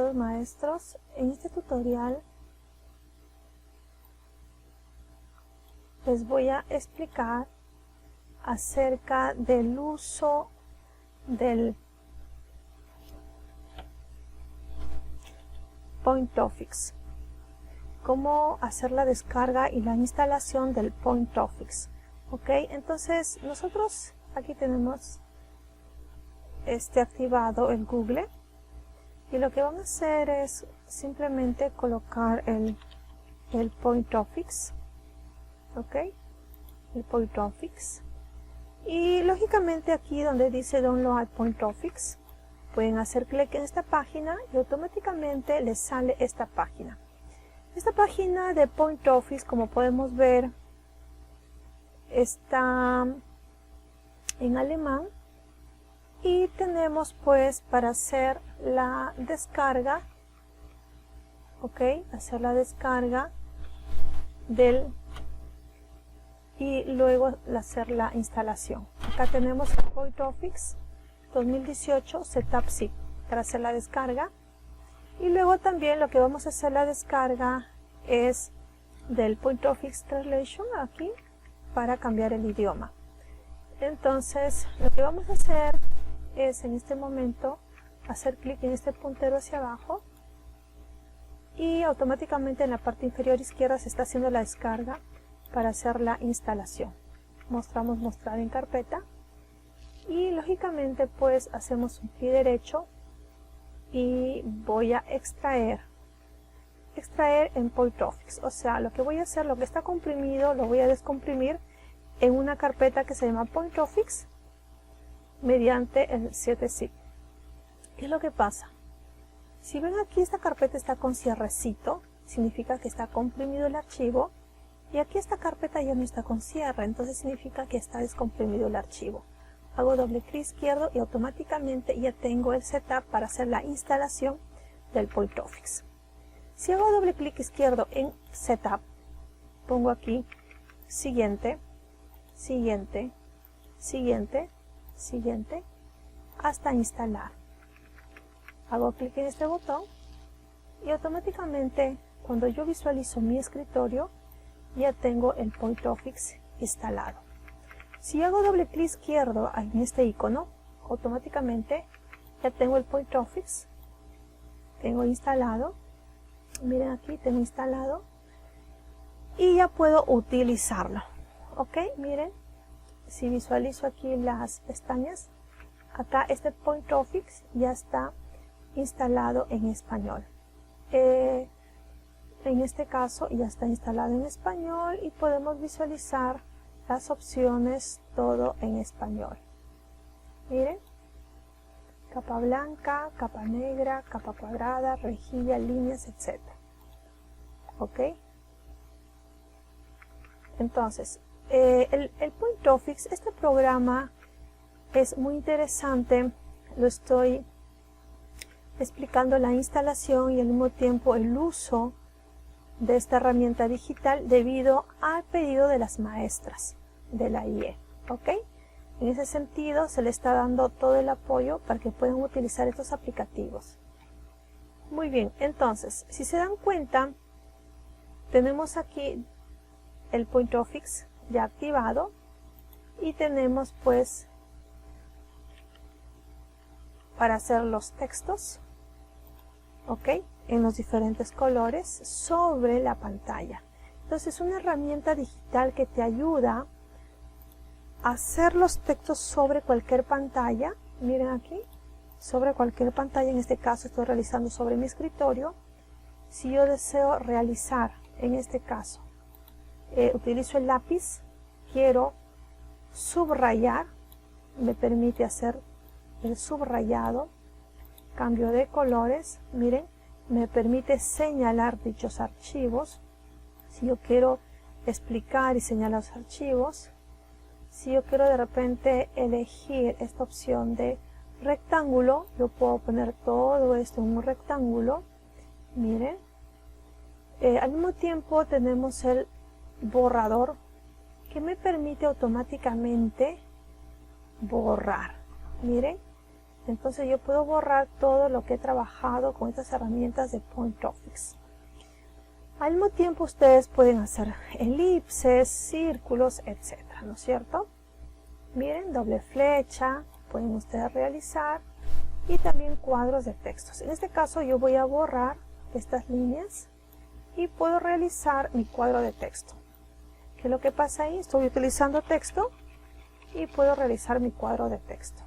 estimados maestros, en este tutorial les voy a explicar acerca del uso del PointOffice, cómo hacer la descarga y la instalación del PointOffice. Ok, entonces nosotros aquí tenemos activado el Google, y lo que vamos a hacer es simplemente colocar el PointOffice. Ok, el PointOffice, y lógicamente aquí donde dice Download PointOffice pueden hacer clic en esta página y automáticamente les sale esta página. Esta página de PointOffice, como podemos ver, está en alemán, y tenemos pues para hacer la descarga, ok, hacer la descarga y luego hacer la instalación. Acá tenemos el PointOffice 2018 Setup Zip para hacer la descarga, y luego también lo que vamos a hacer la descarga es del PointOffice Translation aquí para cambiar el idioma. Entonces lo que vamos a hacer es en este momento hacer clic en este puntero hacia abajo, y automáticamente en la parte inferior izquierda se está haciendo la descarga para hacer la instalación. Mostramos mostrar en carpeta, y lógicamente pues hacemos un clic derecho y voy a extraer en PointOffice. O sea, lo que voy a hacer, lo que está comprimido lo voy a descomprimir en una carpeta que se llama PointOffice mediante el 7-zip. ¿Qué es lo que pasa? Si ven aquí, esta carpeta está con cierrecito, significa que está comprimido el archivo, y aquí esta carpeta ya no está con cierre, entonces significa que está descomprimido el archivo. Hago doble clic izquierdo y automáticamente ya tengo el setup para hacer la instalación del PointOffice. Si hago doble clic izquierdo en setup, pongo aquí siguiente, siguiente, siguiente, siguiente, hasta instalar. Hago clic en este botón y automáticamente cuando yo visualizo mi escritorio ya tengo el PointOffice instalado. Si hago doble clic izquierdo en este icono, automáticamente ya tengo el PointOffice, tengo instalado. Miren aquí, tengo instalado y ya puedo utilizarlo. Ok, miren, si visualizo aquí las pestañas, acá este PointOffice ya está instalado en español. En este caso ya está instalado en español y podemos visualizar las opciones todo en español. Miren, capa blanca, capa negra, capa cuadrada, rejilla, líneas, etc. Ok, entonces el PointOffice, este programa es muy interesante. Lo estoy explicando la instalación y al mismo tiempo el uso de esta herramienta digital debido al pedido de las maestras de la IE. ¿Ok? En ese sentido se le está dando todo el apoyo para que puedan utilizar estos aplicativos. Muy bien, entonces, si se dan cuenta, tenemos aquí el PointOffice ya activado y tenemos pues para hacer los textos, ok, en los diferentes colores sobre la pantalla. Entonces es una herramienta digital que te ayuda a hacer los textos sobre cualquier pantalla. Miren aquí, sobre cualquier pantalla. En este caso estoy realizando sobre mi escritorio. Si yo deseo realizar, en este caso, utilizo el lápiz, quiero subrayar, me permite hacer el subrayado, cambio de colores, miren, me permite señalar dichos archivos. Si yo quiero explicar y señalar los archivos, si yo quiero de repente elegir esta opción de rectángulo, yo puedo poner todo esto en un rectángulo. Miren, al mismo tiempo tenemos el borrador que me permite automáticamente borrar. Miren, Entonces yo puedo borrar todo lo que he trabajado con estas herramientas de Point Office. Al mismo tiempo ustedes pueden hacer elipses, círculos, etcétera, ¿no es cierto? Miren, doble flecha, pueden ustedes realizar, y también cuadros de textos. En este caso yo voy a borrar estas líneas y puedo realizar mi cuadro de texto. ¿Qué es lo que pasa ahí? Estoy utilizando texto y puedo realizar mi cuadro de texto.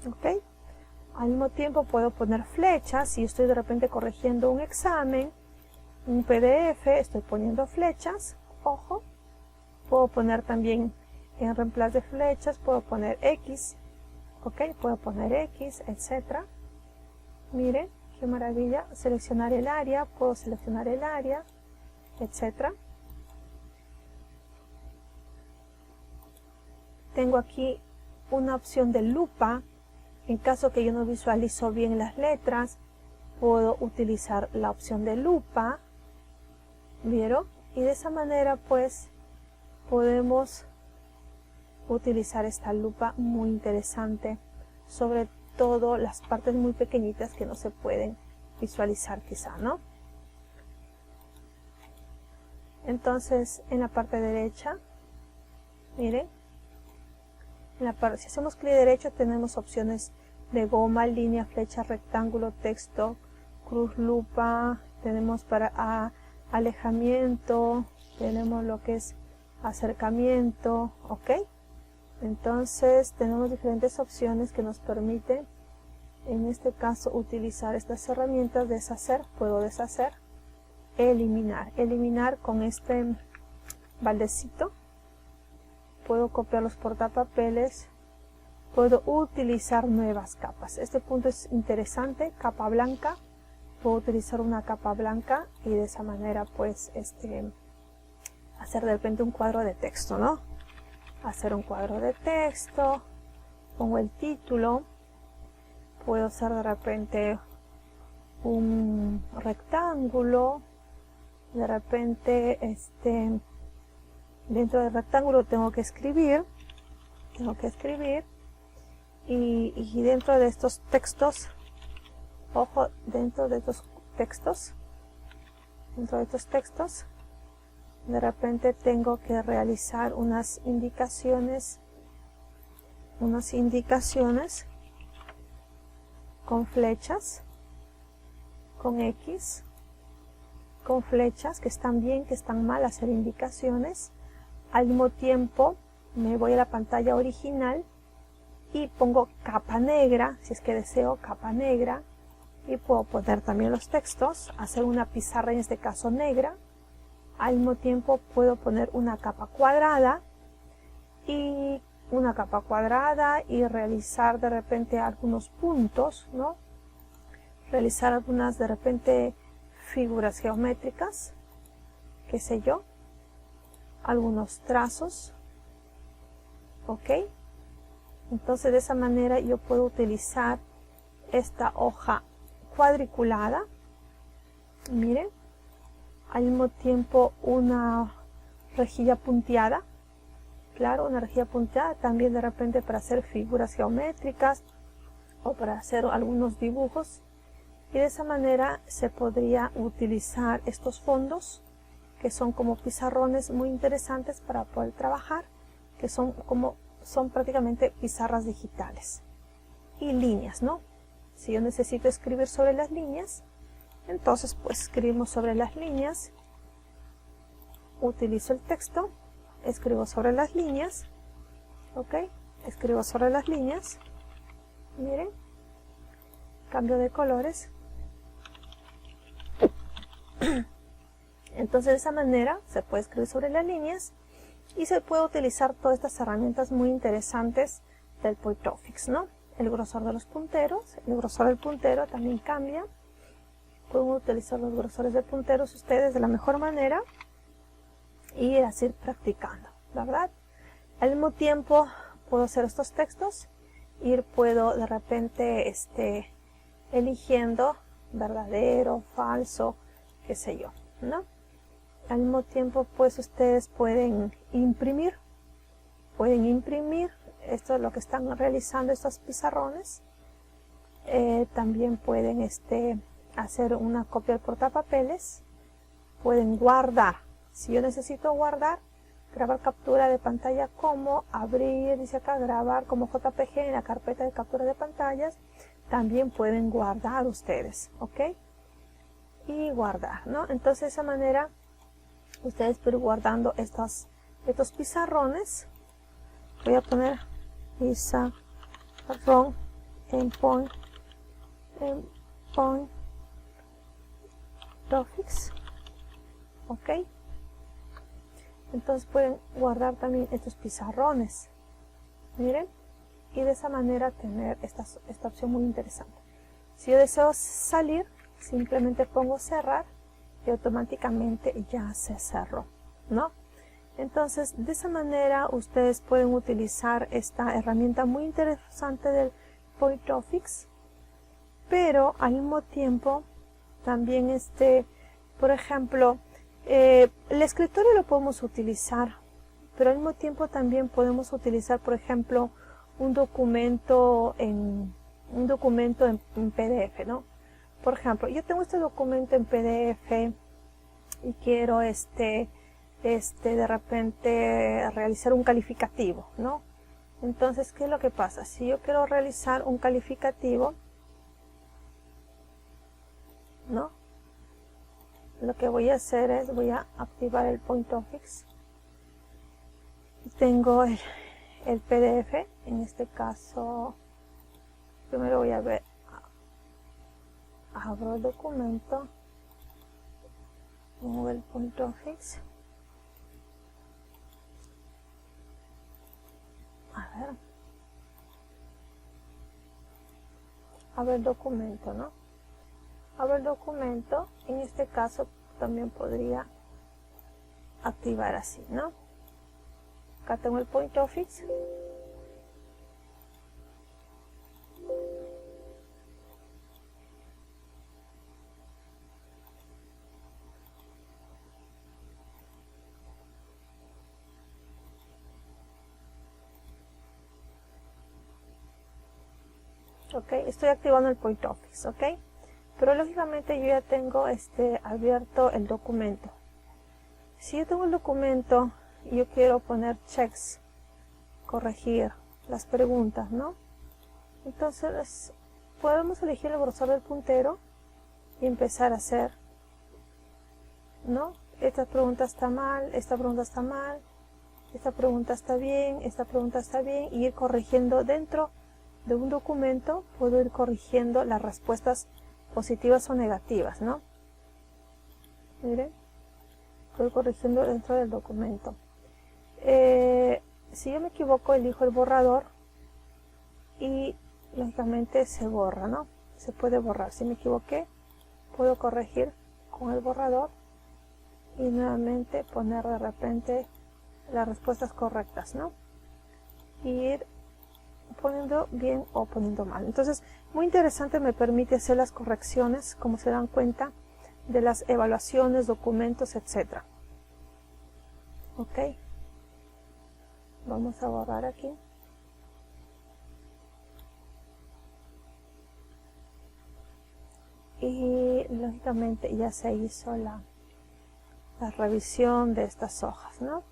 ¿Ok? Al mismo tiempo puedo poner flechas. Si estoy de repente corrigiendo un examen, un PDF, estoy poniendo flechas. Ojo. Puedo poner también en reemplazo de flechas, puedo poner X. ¿Ok? Puedo poner X, etcétera. Miren, qué maravilla. Seleccionar el área, puedo seleccionar el área, etcétera. Tengo aquí una opción de lupa. En caso que yo no visualizo bien las letras, puedo utilizar la opción de lupa. ¿Vieron? Y de esa manera pues podemos utilizar esta lupa muy interesante, sobre todo las partes muy pequeñitas que no se pueden visualizar quizá, ¿no? Entonces en la parte derecha, miren, si hacemos clic derecho tenemos opciones de goma, línea, flecha, rectángulo, texto, cruz, lupa, tenemos para alejamiento, tenemos lo que es acercamiento, ¿ok? Entonces tenemos diferentes opciones que nos permiten, en este caso, utilizar estas herramientas. Deshacer, puedo deshacer, eliminar con este baldecito. Puedo copiar los portapapeles, puedo utilizar nuevas capas. Este punto es interesante, capa blanca. Puedo utilizar una capa blanca y de esa manera pues hacer de repente un cuadro de texto, ¿no? Hacer un cuadro de texto, pongo el título, puedo hacer de repente un rectángulo, de repente dentro del rectángulo tengo que escribir y dentro de estos textos, ojo, dentro de estos textos de repente tengo que realizar unas indicaciones con flechas, con X, con flechas que están bien, que están mal, hacer indicaciones. Al mismo tiempo me voy a la pantalla original y pongo capa negra, si es que deseo capa negra, y puedo poner también los textos, hacer una pizarra en este caso negra. Al mismo tiempo puedo poner una capa cuadrada y realizar de repente algunos puntos, ¿no? Realizar algunas de repente figuras geométricas, qué sé yo, algunos trazos, ¿ok? Entonces de esa manera yo puedo utilizar esta hoja cuadriculada, miren, al mismo tiempo una rejilla punteada, claro, una rejilla punteada también de repente para hacer figuras geométricas o para hacer algunos dibujos, y de esa manera se podría utilizar estos fondos que son como pizarrones muy interesantes para poder trabajar, que son prácticamente pizarras digitales. Y líneas, ¿no? Si yo necesito escribir sobre las líneas, entonces pues escribimos sobre las líneas, utilizo el texto, escribo sobre las líneas, ok, escribo sobre las líneas, miren, cambio de colores. Entonces de esa manera se puede escribir sobre las líneas y se puede utilizar todas estas herramientas muy interesantes del Point Office, ¿no? El grosor de los punteros, el grosor del puntero también cambia. Pueden utilizar los grosores de punteros ustedes de la mejor manera y así ir practicando, ¿verdad? Al mismo tiempo puedo hacer estos textos puedo de repente eligiendo verdadero, falso, qué sé yo, ¿no? Al mismo tiempo pues ustedes pueden imprimir, esto es lo que están realizando estos pizarrones, también pueden hacer una copia del portapapeles, pueden guardar. Si yo necesito guardar, grabar captura de pantalla como, abrir, dice acá, grabar como JPG en la carpeta de captura de pantallas, también pueden guardar ustedes, ¿ok? Y guardar, ¿no? Entonces de esa manera ustedes pueden ir guardando estos pizarrones. Voy a poner pizarrón en point Office, ok. Entonces pueden guardar también estos pizarrones, miren, y de esa manera tener esta opción muy interesante. Si yo deseo salir, simplemente pongo cerrar y automáticamente ya se cerró, ¿no? Entonces de esa manera ustedes pueden utilizar esta herramienta muy interesante del Point Office, pero al mismo tiempo también por ejemplo, el escritorio lo podemos utilizar, pero al mismo tiempo también podemos utilizar, por ejemplo, un documento en PDF, ¿no? Por ejemplo, yo tengo este documento en PDF y quiero de repente realizar un calificativo, ¿no? Entonces, ¿qué es lo que pasa? Si yo quiero realizar un calificativo, ¿no? Lo que voy a hacer es, voy a activar el Point Office. Tengo el PDF, en este caso, primero voy a ver, abro el documento, pongo el Point Office. A ver el documento, ¿no? Abro el documento, en este caso también podría activar así, ¿no? Acá tengo el Point Office. Ok, estoy activando el Point Office, ok. Pero lógicamente yo ya tengo abierto el documento. Si yo tengo el documento y yo quiero poner checks, corregir las preguntas, ¿no? Entonces podemos elegir el grosor del puntero y empezar a hacer, ¿no? Esta pregunta está mal, esta pregunta está mal, esta pregunta está bien, esta pregunta está bien, y ir corrigiendo dentro de un documento. Puedo ir corrigiendo las respuestas positivas o negativas, ¿no? Miren, estoy corrigiendo dentro del documento. Si yo me equivoco, elijo el borrador y lógicamente se borra, ¿no? Se puede borrar. Si me equivoqué, puedo corregir con el borrador y nuevamente poner de repente las respuestas correctas, ¿no? Y ir poniendo bien o poniendo mal. Entonces, muy interesante, me permite hacer las correcciones, como se dan cuenta, de las evaluaciones, documentos, etcétera. Ok. Vamos a borrar aquí. Y lógicamente ya se hizo la revisión de estas hojas, ¿no?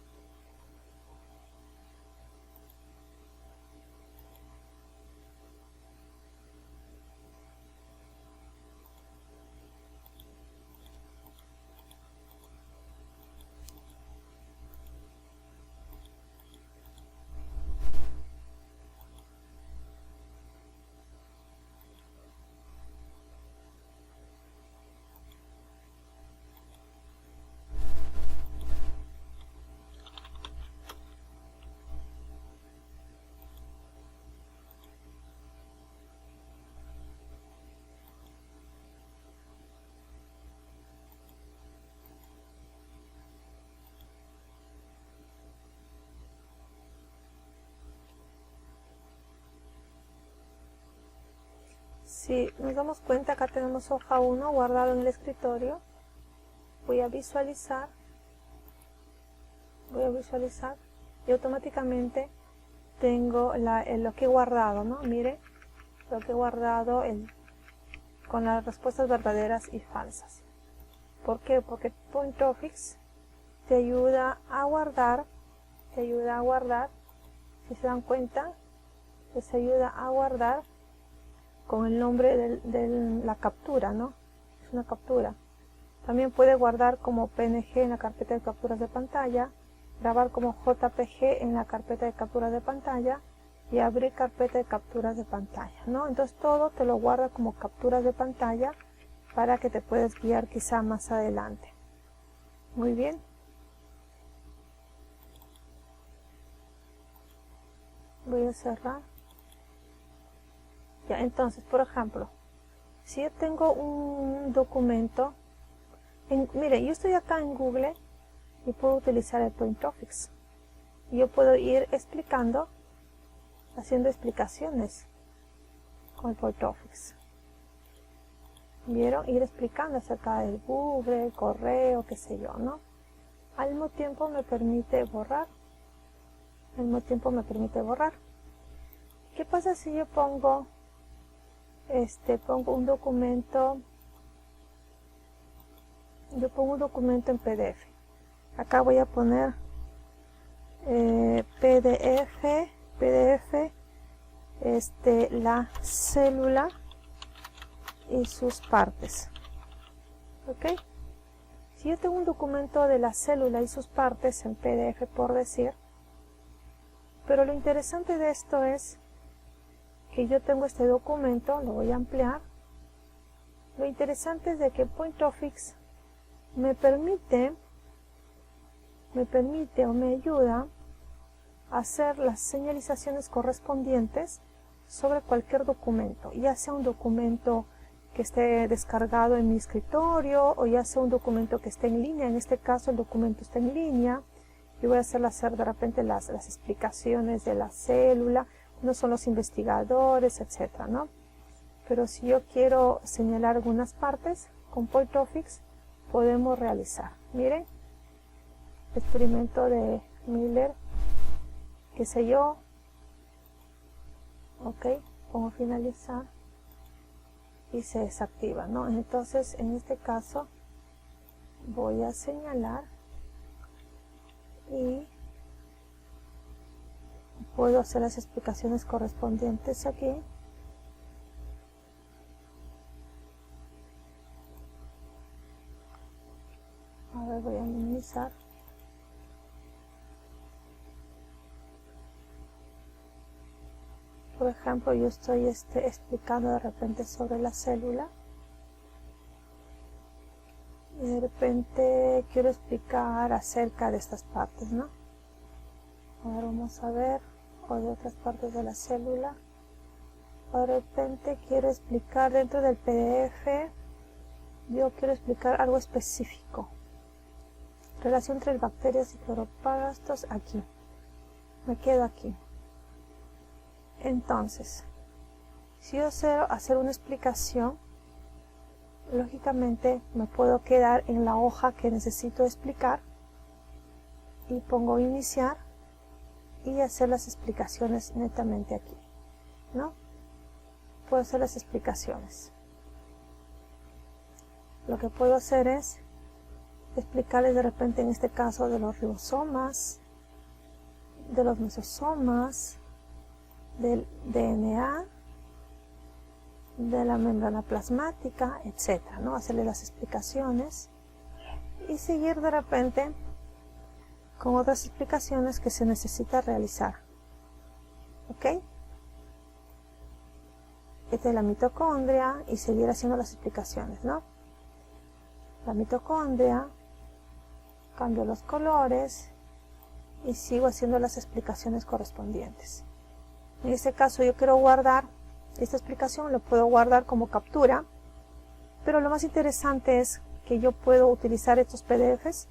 Si nos damos cuenta, acá tenemos hoja 1 guardado en el escritorio. Voy a visualizar y automáticamente tengo lo que he guardado, ¿no? Mire, lo que he guardado con las respuestas verdaderas y falsas. ¿Por qué? Porque PointOffice te ayuda a guardar, si se dan cuenta, les ayuda a guardar con el nombre de la captura, ¿no? Es una captura. También puede guardar como PNG en la carpeta de capturas de pantalla, grabar como JPG en la carpeta de capturas de pantalla y abrir carpeta de capturas de pantalla, ¿no? Entonces todo te lo guarda como capturas de pantalla para que te puedas guiar quizá más adelante. Muy bien. Voy a cerrar. Ya, entonces, por ejemplo, si yo tengo un documento, mire, yo estoy acá en Google y puedo utilizar el PointOffice. Yo puedo ir explicando, haciendo explicaciones con el PointOffice. ¿Vieron? Ir explicando acerca del Google, el correo, qué sé yo, ¿no? Al mismo tiempo me permite borrar. ¿Qué pasa si yo pongo un documento? Yo pongo un documento en PDF. Acá voy a poner PDF, la célula y sus partes. ¿Ok? Si yo tengo un documento de la célula y sus partes en PDF, por decir, pero lo interesante de esto es que yo tengo este documento, lo voy a ampliar. Lo interesante es de que PointOffice me permite o me ayuda a hacer las señalizaciones correspondientes sobre cualquier documento, ya sea un documento que esté descargado en mi escritorio o ya sea un documento que esté en línea. En este caso el documento está en línea. Yo voy a hacer de repente las explicaciones de la célula, no son los investigadores, etcétera, ¿no? Pero si yo quiero señalar algunas partes, con PointOffice podemos realizar. Miren, experimento de Miller, qué sé yo. Ok, pongo finalizar y se desactiva, ¿no? Entonces, en este caso, voy a señalar y puedo hacer las explicaciones correspondientes aquí. A ver, voy a minimizar. Por ejemplo, yo estoy explicando de repente sobre la célula y de repente quiero explicar acerca de estas partes, ¿no? Ahora vamos a ver, o de otras partes de la célula. O de repente quiero explicar dentro del PDF, yo quiero explicar algo específico. Relación entre bacterias y cloroplasts, aquí. Me quedo aquí. Entonces, si yo quiero hacer una explicación, lógicamente me puedo quedar en la hoja que necesito explicar y pongo iniciar y hacer las explicaciones netamente aquí, ¿no? Puedo hacer las explicaciones. Lo que puedo hacer es explicarles de repente en este caso de los ribosomas, de los mesosomas, del DNA, de la membrana plasmática, etcétera, ¿no? Hacerle las explicaciones y seguir de repente con otras explicaciones que se necesita realizar. ¿Ok? Esta es la mitocondria y seguir haciendo las explicaciones, ¿no? La mitocondria, cambio los colores y sigo haciendo las explicaciones correspondientes. En este caso yo quiero guardar esta explicación, lo puedo guardar como captura, pero lo más interesante es que yo puedo utilizar estos PDFs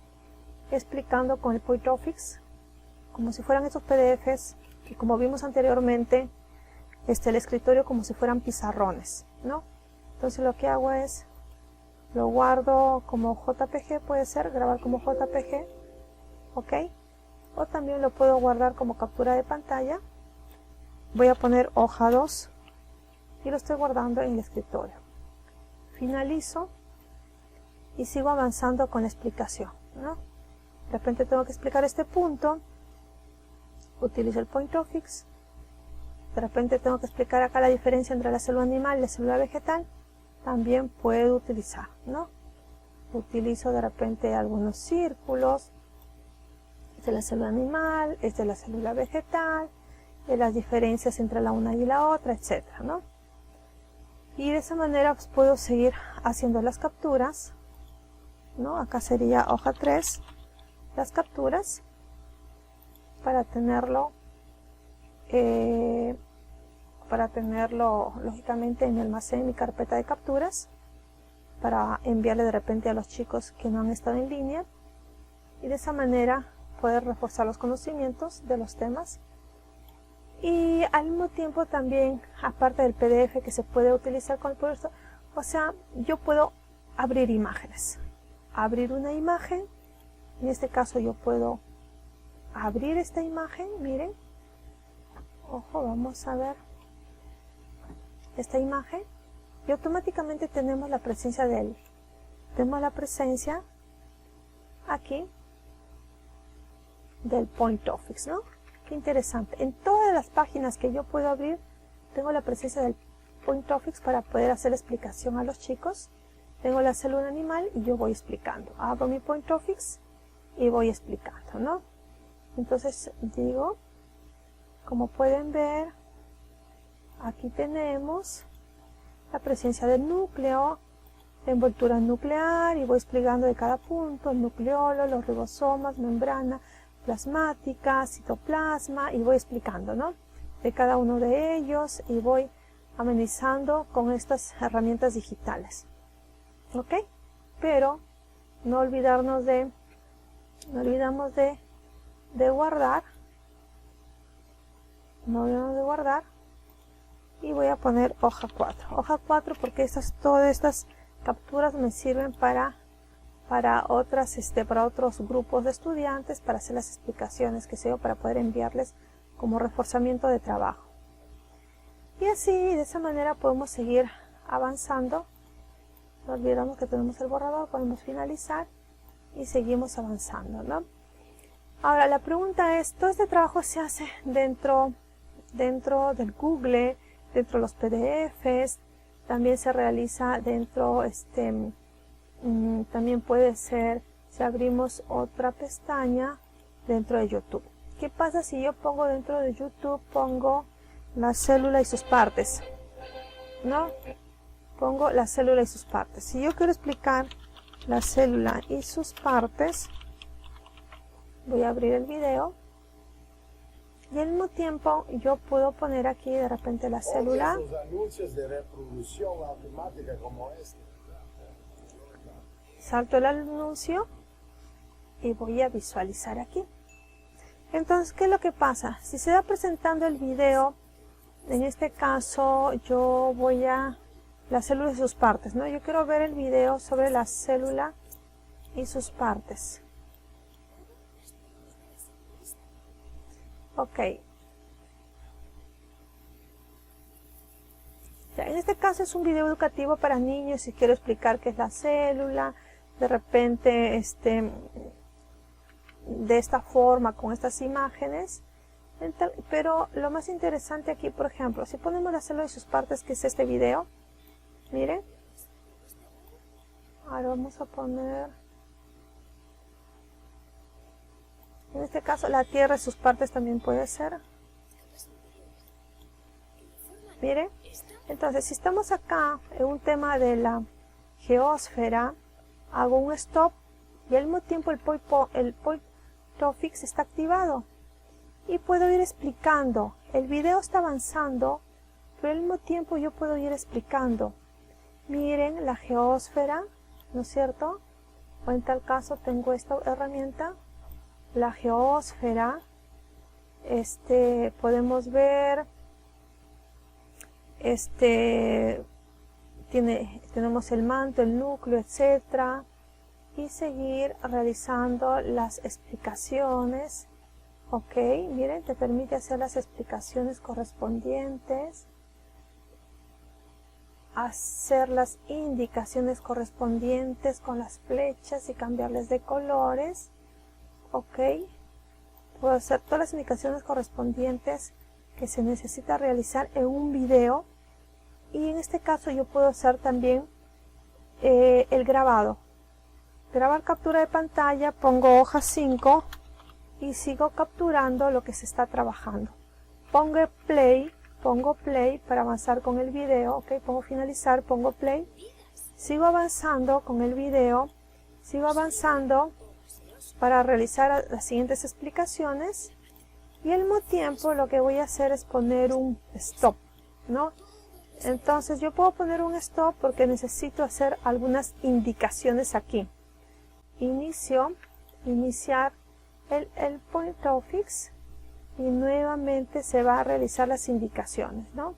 explicando con el PointOffice como si fueran estos PDFs y como vimos anteriormente el escritorio como si fueran pizarrones, ¿no? Entonces lo que hago es lo guardo como JPG, puede ser grabar como JPG, ok, o también lo puedo guardar como captura de pantalla. Voy a poner hoja 2 y lo estoy guardando en el escritorio. Finalizo y sigo avanzando con la explicación, ¿no? De repente tengo que explicar este punto, utilizo el PointOffice. De repente tengo que explicar acá la diferencia entre la célula animal y la célula vegetal, también puedo utilizar, ¿no? Utilizo de repente algunos círculos, de la célula animal, es de la célula vegetal, de las diferencias entre la una y la otra, etcétera, ¿no? Y de esa manera pues, puedo seguir haciendo las capturas, ¿no? Acá sería hoja 3, las capturas, para tenerlo lógicamente en mi almacén, en mi carpeta de capturas, para enviarle de repente a los chicos que no han estado en línea, y de esa manera poder reforzar los conocimientos de los temas. Y al mismo tiempo también, aparte del PDF que se puede utilizar con el proyecto, o sea, yo puedo abrir imágenes, abrir una imagen. En este caso yo puedo abrir esta imagen, miren, ojo, vamos a ver esta imagen, y automáticamente tenemos la presencia de él. Tenemos la presencia aquí del PointOffice, ¿no? Qué interesante. En todas las páginas que yo puedo abrir, tengo la presencia del PointOffice para poder hacer explicación a los chicos. Tengo la célula animal y yo voy explicando. Abro mi PointOffice y voy explicando, ¿no? Entonces digo, como pueden ver, aquí tenemos la presencia del núcleo, la envoltura nuclear, y voy explicando de cada punto, el nucleolo, los ribosomas, membrana plasmática, citoplasma, y voy explicando, ¿no? De cada uno de ellos, y voy amenizando con estas herramientas digitales, ¿ok? Pero no olvidamos de guardar, y voy a poner hoja 4 porque todas estas capturas me sirven para otros grupos de estudiantes, para hacer las explicaciones que sea, para poder enviarles como reforzamiento de trabajo. Y así, de esa manera podemos seguir avanzando. No olvidamos que tenemos el borrador, podemos finalizar y seguimos avanzando, ¿no? Ahora la pregunta es, todo este trabajo se hace dentro del Google, dentro de los PDFs, también se realiza dentro, también puede ser si abrimos otra pestaña dentro de YouTube. ¿Qué pasa si yo pongo dentro de YouTube, pongo la célula y sus partes? ¿No? Pongo la célula y sus partes. Si yo quiero explicar la célula y sus partes, voy a abrir el video. Y al mismo tiempo yo puedo poner aquí de repente la célula. Esos anuncios de reproducción automática como este. Salto el anuncio y voy a visualizar aquí. Entonces, ¿qué es lo que pasa? Si se va presentando el video, en este caso yo voy a la célula y sus partes, ¿no? Yo quiero ver el video sobre la célula y sus partes. Ok. Ya, en este caso es un video educativo para niños y quiero explicar qué es la célula. De repente, de esta forma, con estas imágenes. Pero lo más interesante aquí, por ejemplo, si ponemos la célula y sus partes, que es este video. Miren. Ahora vamos a poner, en este caso, la Tierra y sus partes también puede ser. Miren. Entonces, si estamos acá en un tema de la geósfera, hago un stop y al mismo tiempo el PointOffice está activado. Y puedo ir explicando. El video está avanzando, pero al mismo tiempo yo puedo ir explicando. Miren la geósfera, ¿no es cierto? O en tal caso tengo esta herramienta, la geósfera. Podemos ver, tenemos el manto, el núcleo, etcétera, y seguir realizando las explicaciones. Ok, miren, te permite hacer las explicaciones correspondientes. hacer las indicaciones correspondientes con las flechas y cambiarles de colores. Ok, puedo hacer todas las indicaciones correspondientes que se necesita realizar en un video, y en este caso yo puedo hacer también el grabado. Grabar captura de pantalla, pongo hoja 5 y sigo capturando lo que se está trabajando. Pongo play para avanzar con el video. Ok, pongo finalizar, pongo play, sigo avanzando con el video, sigo avanzando para realizar las siguientes explicaciones, y al mismo tiempo lo que voy a hacer es poner un stop, ¿no? Entonces yo puedo poner un stop porque necesito hacer algunas indicaciones aquí. Iniciar el PointOffice, y nuevamente se va a realizar las indicaciones, ¿no?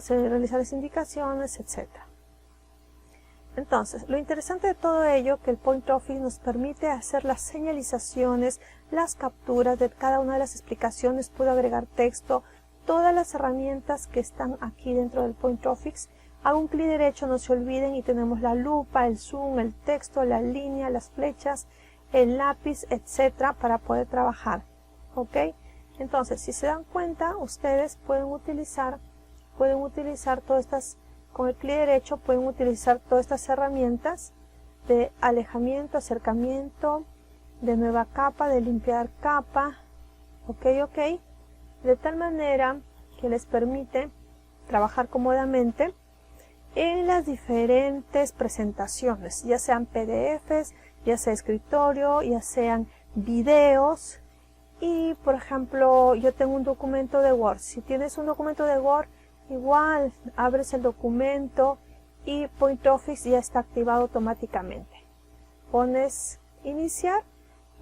Se realizan las indicaciones, etc. Entonces, lo interesante de todo ello es que el PointOffice nos permite hacer las señalizaciones, las capturas de cada una de las explicaciones. Puedo agregar texto, todas las herramientas que están aquí dentro del PointOffice. Hago un clic derecho, no se olviden, y tenemos la lupa, el zoom, el texto, la línea, las flechas, el lápiz, etcétera, para poder trabajar. Ok, entonces si se dan cuenta, ustedes pueden utilizar todas estas, con el clic derecho pueden utilizar todas estas herramientas de alejamiento, acercamiento, de nueva capa, de limpiar capa. Ok, de tal manera que les permite trabajar cómodamente en las diferentes presentaciones, ya sean PDFs, ya sea escritorio, ya sean videos. Y por ejemplo, yo tengo un documento de Word. Si tienes un documento de Word, igual abres el documento y PointOffice ya está activado automáticamente. Pones iniciar,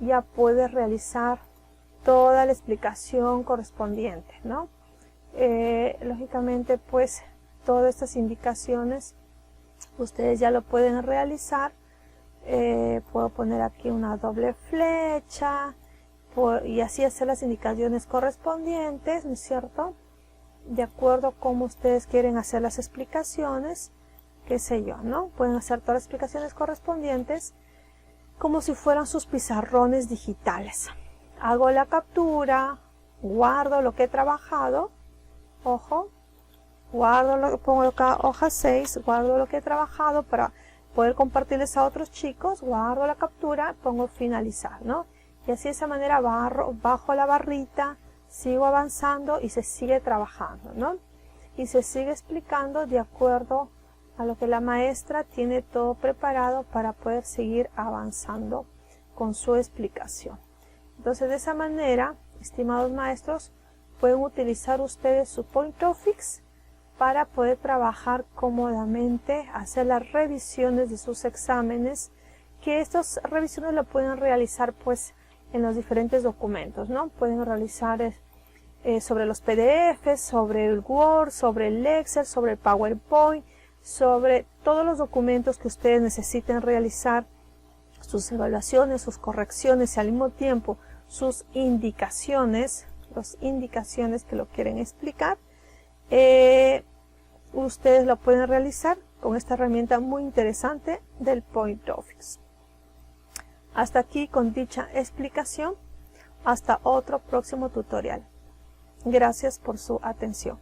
ya puedes realizar toda la explicación correspondiente, ¿no? Lógicamente, pues todas estas indicaciones ustedes ya lo pueden realizar. Puedo poner aquí una doble flecha y así hacer las indicaciones correspondientes, ¿no es cierto? De acuerdo a cómo ustedes quieren hacer las explicaciones, qué sé yo, ¿no? Pueden hacer todas las explicaciones correspondientes como si fueran sus pizarrones digitales. Hago la captura, guardo lo que he trabajado, ojo, pongo acá hoja 6, guardo lo que he trabajado para poder compartirles a otros chicos, guardo la captura, pongo finalizar, ¿no? Y así de esa manera bajo la barrita, sigo avanzando y se sigue trabajando, ¿no? Y se sigue explicando de acuerdo a lo que la maestra tiene todo preparado para poder seguir avanzando con su explicación. Entonces, de esa manera, estimados maestros, pueden utilizar ustedes su PointOffice para poder trabajar cómodamente, hacer las revisiones de sus exámenes, que estas revisiones lo pueden realizar pues en los diferentes documentos, ¿no? Pueden realizar sobre los PDFs, sobre el Word, sobre el Excel, sobre el PowerPoint, sobre todos los documentos que ustedes necesiten realizar sus evaluaciones, sus correcciones y al mismo tiempo sus indicaciones, las indicaciones que lo quieren explicar. Ustedes lo pueden realizar con esta herramienta muy interesante del PointOffice. Hasta aquí con dicha explicación. Hasta otro próximo tutorial. Gracias por su atención.